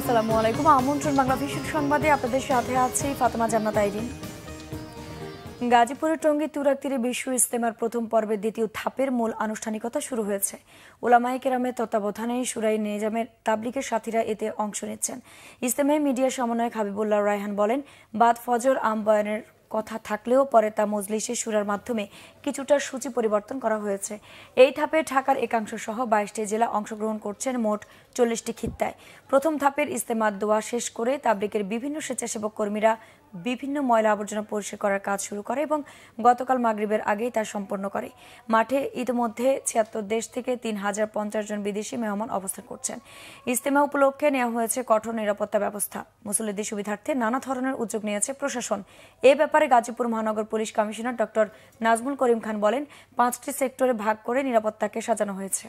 আসসালামু আলাইকুম। আমন্ত্রণ বাংলা ভিশন সংবাদে আপনাদের সাথে আছি ফাতেমা জান্নাত আইরিন। গাজীপুরের টঙ্গী তুরাগ তীরে বিশ্ব ইজতেমার প্রথম পর্বের দ্বিতীয় ধাপের মূল আনুষ্ঠানিকতা শুরু হয়েছে। উলামায়ে কেরামের তত্ত্বাবধানে শুরাই নিজামের তাবলিগের সাথীরা এতে অংশ নিচ্ছেন। ইজতেমায় মিডিয়া সমন্বয়ক হাবিবুল্লাহ রায়হান বলেন, বাদ ফজর আম বয়ানের কথা থাকলেও পরে তা মজলিসে শুরার মাধ্যমে কিছুটা সূচি পরিবর্তন করা হয়েছে। এই ধাপে ঢাকার একাংশ সহ 22টি জেলা অংশগ্রহণ করছেন মোট 40টি খিত্তায়। প্রথম ধাপের ইজতেমার দোয়া শেষ করে তাবলিগের বিভিন্ন স্বেচ্ছাসেবক কর্মীরা বিভিন্ন ময়লা আবর্জনা পরিষ্কার করার কাজ শুরু করে এবং গতকাল মাগরিবের আগেই তা সম্পন্ন করে। মাঠে ইতিমধ্যে 76 দেশ থেকে 3050 জন বিদেশি মেহমান অবস্থান করছেন। ইজতেমা উপলক্ষে নেওয়া হয়েছে কঠোর নিরাপত্তা ব্যবস্থা। মুসল্লিদের সুবিধার্থে নানা ধরনের উদ্যোগ নিয়েছে প্রশাসন। এ ব্যাপারে গাজীপুর মহানগর police commissioner doctor Nazmul Karim Khan বলেন, 5টি সেক্টরে ভাগ করে নিরাপত্তাকে সাজানো হয়েছে।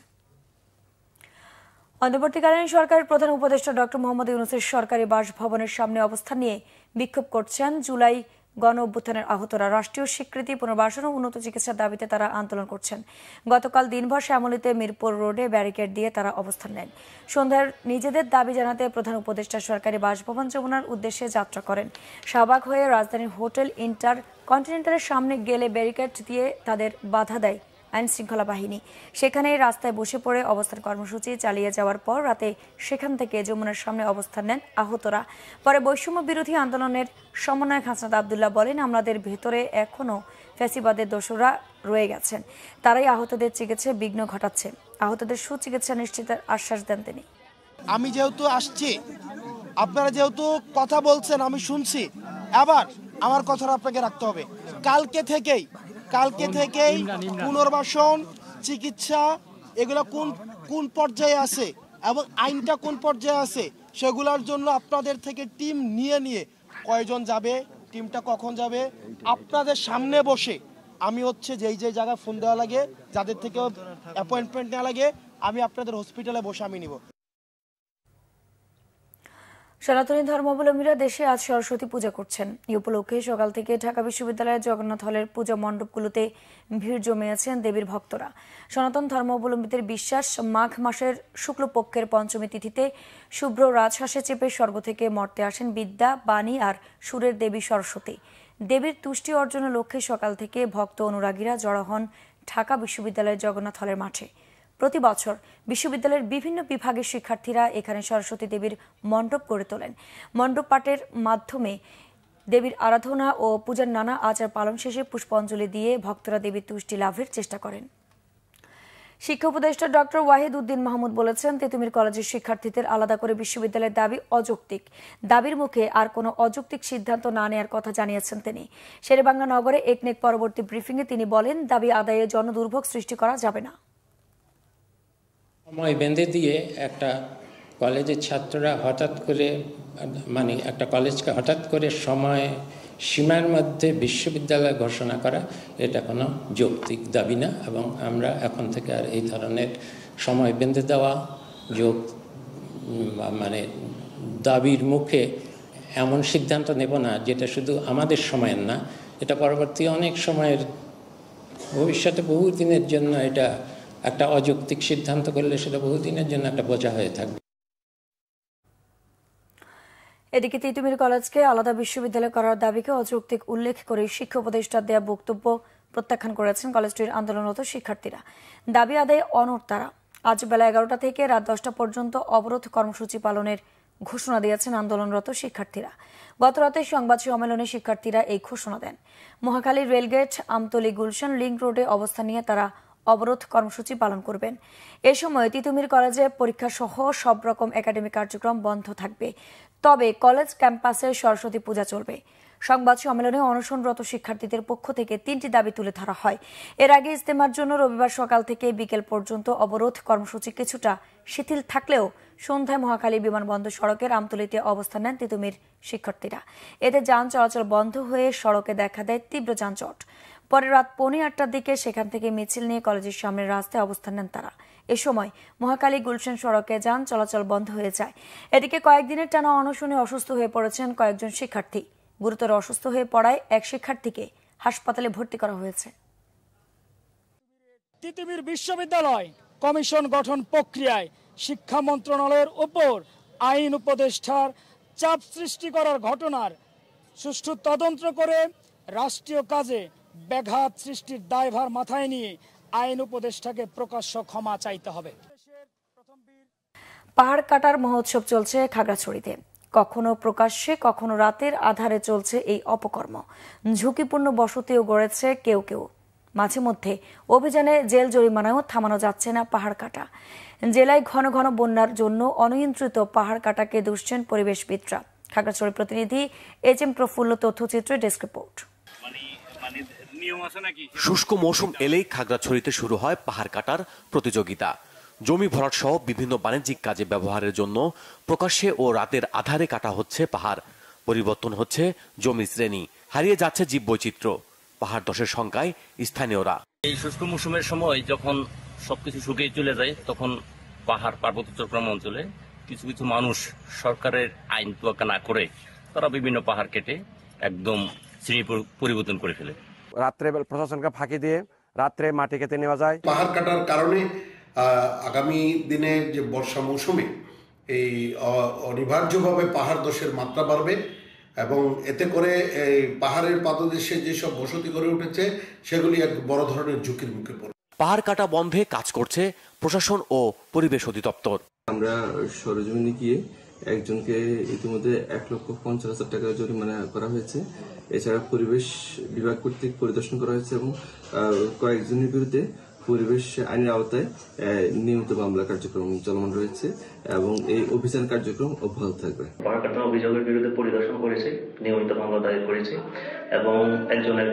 অন্তর্বর্তীকালীন সরকারের প্রধান উপদেষ্টা ডক্টর মোহাম্মদ ইউনূসের সরকারি বাসভবনের সামনে অবস্থান নিয়ে বিক্ষোভ করছেন জুলাই গণ অভ্যুত্থানের আহতরা। রাষ্ট্রীয় স্বীকৃতি, পুনর্বাসন ও উন্নত চিকিৎসার দাবিতে তারা আন্দোলন করছেন। গতকাল দিনভর শ্যামলীতে মিরপুর রোডে ব্যারিকেড দিয়ে তারা অবস্থান নেন। সন্ধ্যায় নিজেদের দাবি জানাতে প্রধান উপদেষ্টা সরকারি বাসভবন যমুনার উদ্দেশ্যে যাত্রা করেন। শাহবাগ হয়ে রাজধানীর হোটেল ইন্টার কন্টিনেন্টালের সামনে গেলে ব্যারিকেড দিয়ে তাদের বাধা দেয় আইন শৃঙ্খলা বাহিনী। সেখানে রাস্তায় বসে পড়ে অবস্থান কর্মসূচি চালিয়ে যাওয়ার পর রাতে সেখান থেকে যমুনার সামনে অবস্থান নেন আহতরা। পরে বৈষম্য বিরোধী আন্দোলনের সমন্বয়ক হাসনাত আবদুল্লাহ বলেন, আমাদের ভেতরে এখনও ফ্যাসিবাদের দোসররা রয়ে গেছেন। তারাই আহতদের চিকিৎসায় বিঘ্ন ঘটাচ্ছে। আহতদের সুচিকিৎসা নিশ্চিতের আশ্বাস দেন তিনি। আমি যেহেতু আসছি, আপনারা যেহেতু কথা বলছেন আমি শুনছি, আবার আমার কথাটা আপনাকে রাখতে হবে। কালকে থেকেই পুনর্বাসন, চিকিৎসা এগুলো কোন পর্যায়ে আছে এবং আইনটা কোন পর্যায়ে আছে সেগুলোর জন্য আপনাদের থেকে টিম নিয়ে কয়জন যাবে, টিমটা কখন যাবে, আপনাদের সামনে বসে আমি যেই জায়গায় ফোন দেওয়া লাগে, যাদের থেকে অ্যাপয়েন্টমেন্ট নেওয়া লাগে, আমি আপনাদের হসপিটালে বসে আমি নিব। সনাতনী ধর্মাবলম্বীরা দেশে আজ সরস্বতী পূজা করছেন। এই উপলক্ষে সকাল থেকে ঢাকা বিশ্ববিদ্যালয়ের জগন্নাথ হলের পূজা মণ্ডপগুলোতে ভিড় জমিয়েছেন দেবীর ভক্তরা। সনাতন ধর্মাবলম্বীদের বিশ্বাস, মাঘ মাসের শুক্লপক্ষের পঞ্চমী তিথিতে শুভ্র রাজহাঁসে চেপে স্বর্গ থেকে মর্তে আসেন বিদ্যা, বাণী আর সুরের দেবী সরস্বতী। দেবীর তুষ্টি অর্জনের লক্ষ্যে সকাল থেকে ভক্ত অনুরাগীরা জড়ো হন ঢাকা বিশ্ববিদ্যালয়ের জগন্নাথ হলের মাঠে। প্রতি বছর বিশ্ববিদ্যালয়ের বিভিন্ন বিভাগের শিক্ষার্থীরা এখানে সরস্বতী দেবীর মণ্ডপ গড়ে তোলেন। মণ্ডপ পাঠের মাধ্যমে দেবীর আরাধনা ও পূজার নানা আচার পালন শেষে পুষ্পাঞ্জলি দিয়ে ভক্তরা দেবীর তুষ্টি লাভের চেষ্টা করেন। শিক্ষা উপদেষ্টা ডক্টর ওয়াহিদ উদ্দিন মাহমুদ বলেছেন, তেতুমির কলেজের শিক্ষার্থীদের আলাদা করে বিশ্ববিদ্যালয়ের দাবি অযৌক্তিক। দাবির মুখে আর কোনো অযৌক্তিক সিদ্ধান্ত না নেওয়ার কথা জানিয়েছেন তিনি। শেরেবাংলা নগরে একনেক পরবর্তী ব্রিফিংয়ে তিনি বলেন, দাবি আদায়ে জনদুর্ভোগ সৃষ্টি করা যাবে না। সময় বেঁধে দিয়ে একটা কলেজের ছাত্ররা হঠাৎ করে একটা কলেজকে হঠাৎ করে সময় সীমার মধ্যে বিশ্ববিদ্যালয় ঘোষণা করা, এটা কোনো যৌক্তিক দাবি না। এবং আমরা এখন থেকে আর এই ধরনের সময় বেঁধে দেওয়া দাবির মুখে এমন সিদ্ধান্ত নেব না যেটা শুধু আমাদের সময়ের না, এটা পরবর্তী অনেক সময়ের ভবিষ্যতে বহুদিনের জন্য এটা একটা অযৌক্তিক সিদ্ধান্ত করলে সেটা বহুদিনের জন্য একটা বোঝা হয়ে থাকবে। এদিকে তিতুমির কলেজকে আলাদা বিশ্ববিদ্যালয় করার দাবিকে অযৌক্তিক উল্লেখ করে শিক্ষা উপদেষ্টার দেয়া বক্তব্য প্রত্যাখ্যান করেছেন কলেজটির আন্দোলনরত শিক্ষার্থীরা। দাবি আদায়ে অনড় তারা। আজ বেলা 11টা থেকে রাত 10টা পর্যন্ত অবরোধ কর্মসূচি পালনের ঘোষণা দিয়েছেন আন্দোলনরত শিক্ষার্থীরা। গতরাতে সংবাদ সম্মেলনে শিক্ষার্থীরা এই ঘোষণা দেন। মহাখালী রেলগেট, আমতলী, গুলশান, লিংক রোডে অবস্থান নিয়ে তারা অবরোধ কর্মসূচি পালন করবেন। এ সময় তিতুমির কলেজে পরীক্ষা সহ সব রকম একাডেমিক কার্যক্রম বন্ধ থাকবে। তবে কলেজ ক্যাম্পাসে সরস্বতী পূজা চলবে। সংবাদ সম্মেলনে অনশনরত শিক্ষার্থীদের পক্ষ থেকে 3টি দাবি তুলে ধরা হয়। এর আগে ইজতেমার জন্য রবিবার সকাল থেকে বিকেল পর্যন্ত অবরোধ কর্মসূচি কিছুটা শিথিল থাকলেও সন্ধ্যায় মহাখালী বিমানবন্দর সড়কের আমতলীতে অবস্থান নেন তিতুমির শিক্ষার্থীরা। এতে যান চলাচল বন্ধ হয়ে সড়কে দেখা দেয় তীব্র যানজট। পরে রাত 8:45টার দিকে সেখান থেকে মিছিল নিয়ে কলেজের সামনের রাস্তায় অবস্থান নেন তারা। এ সময় মহাখালী গুলশান সড়কে যান চলাচল বন্ধ হয়ে যায়। এদিকে কয়েকদিনের টানা অনশনে অসুস্থ হয়ে পড়েছেন কয়েকজন শিক্ষার্থী। গুরুতর অসুস্থ হয়ে পড়ায় এক শিক্ষার্থীকে হাসপাতালে ভর্তি করা হয়েছে। তিতুমির বিশ্ববিদ্যালয় কমিশন গঠন প্রক্রিয়ায় শিক্ষা মন্ত্রণালয়ের উপর আইন উপদেষ্টার চাপ সৃষ্টি করার ঘটনার সুষ্ঠু তদন্ত করে রাষ্ট্রীয় কাজে ব্যাঘাত সৃষ্টির দায়ভার মাথায় নিয়ে আইন উপদেষ্টাকে প্রকাশ্য ক্ষমা চাইতে হবে। পাহাড় কাটার মহোৎসব চলছে খাগড়াছড়িতে। কখনো প্রকাশ্যে কখনো রাতের আধারে চলছে এই অপকর্ম। ঝুঁকিপূর্ণ বসতিও গড়েছে কেউ কেউ। মাঝে মধ্যে অভিযানে জেল জরিমানাও থামানো যাচ্ছে না পাহাড় কাটা। জেলায় ঘন ঘন বন্যার জন্য অনিয়ন্ত্রিত পাহাড় কাটাকে দুষছেন পরিবেশবিদরা। খাগড়াছড়ি প্রতিনিধি HM প্রফুল্ল তথ্যচিত্রে ডেস্ক রিপোর্ট। শুষ্ক মৌসুম এলেই খাগড়াছড়িতে শুরু হয় পাহাড় কাটার প্রতিযোগিতা। জমি ভরাট সহ বিভিন্ন বাণিজ্যিক কাজে ব্যবহারের জন্য প্রকাশ্যে ও রাতের আধারে কাটা হচ্ছে পাহাড়। পরিবর্তন হচ্ছে জমির শ্রেণী, হারিয়ে যাচ্ছে জীববৈচিত্র্য। পাহাড় ধসের শঙ্কায় স্থানীয়রা। এই শুষ্ক মৌসুমের সময় যখন সবকিছু শুকিয়ে চলে যায়, তখন পাহাড় পার্বত্য চট্টগ্রাম অঞ্চলে কিছু কিছু মানুষ সরকারের আইন তোয়াক্কা না করে তারা বিভিন্ন পাহাড় কেটে একদম শ্রেণী পরিবর্তন করে ফেলে। রাত্রে প্রশাসনকে ফাঁকি দিয়ে রাত্রে মাটি কেটে নেওয়া যায়। পাহাড় কাটার কারণে আগামী দিনে যে বর্ষা মৌসুমে এই অনিবার্যভাবে পাহাড় ধসের মাত্রা বাড়বে এবং এতে করে এই পাহাড়ের পাদদেশে যেসব বসতি গড়ে উঠেছে সেগুলি এক বড় ধরনের ঝুঁকির মুখে পড়বে। পাহাড় কাটা বন্ধে কাজ করছে প্রশাসন ও পরিবেশ অধিদপ্তর। আমরা সরেজমিনে গিয়ে একজনকে ইতিমধ্যে 1,50,000 টাকা জরিমানা করা হয়েছে। এছাড়া পরিবেশ বিভাগ কর্তৃক পরিদর্শন করা হয়েছে এবং কয়েকজনের বিরুদ্ধে পরিবেশ আইনের আওতায় নিয়মিত মামলা কার্যক্রম চলমান রয়েছে এবং এই অভিযান কার্যক্রম অব্যাহত থাকবে। পাহাড় কাটার অভিযোগের বিরুদ্ধে পরিদর্শন করেছে, নিয়মিত মামলা দায়ের করেছে এবং একজনের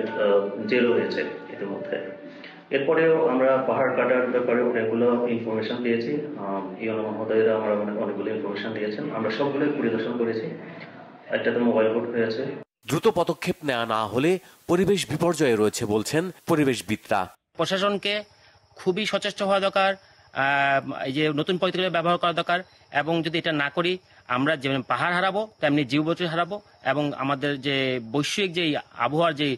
জেলও হয়েছে ইতিমধ্যে। এরপরেও আমরা পাহাড় কাটার ব্যাপারে অনেকগুলো ইনফরমেশন দিয়েছি। ইউনো মহোদয়রা আমরা অনেকগুলো ইনফরমেশন দিয়েছেন, আমরা সবগুলোই পরিদর্শন করেছি। একটাতে মোবাইল কোর্ট হয়েছে। দ্রুত পদক্ষেপ নেওয়া না হলে পরিবেশ বিপর্যয়ে রয়েছে বলছেন পরিবেশবিদরা। প্রশাসনকে খুবই সচেষ্ট হওয়া দরকার, এই যে নতুন পদ্ধতি ব্যবহার করা দরকার এবং যদি এটা না করি আমরা যেমন পাহাড় হারাবো তেমনি জীববৈচিত্র্য হারাবো এবং আমাদের যে বৈশ্বিক যে আবহাওয়ার যে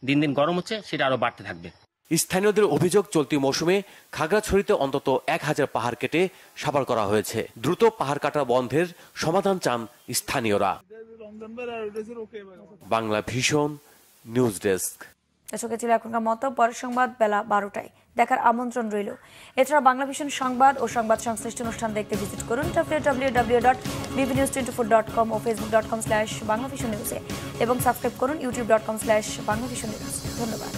দিন দিন গরম হচ্ছে সেটা আরো বাড়তে থাকবে। স্থানীয়দের অভিযোগ, চলতি মৌসুমে খাগড়াছড়িতে অন্তত 1000 পাহাড় কেটে সাবার করা হয়েছে। দ্রুত পাহাড় কাটা বন্ধের সমাধান চান স্থানীয়রা। Bangla vision news desk. দর্শকের ছিল এখনকার মতো। পরের সংবাদ বেলা 12টায় দেখার আমন্ত্রণ রইল। এছাড়া বাংলা ভিশন সংবাদ ও সংবাদ সংশ্লিষ্ট অনুষ্ঠান দেখতে ভিজিট করুন www.bbnews24.com ও facebook.com/banglavisionnews এবং সাবস্ক্রাইব করুন youtube.com/banglavisionnews। ধন্যবাদ।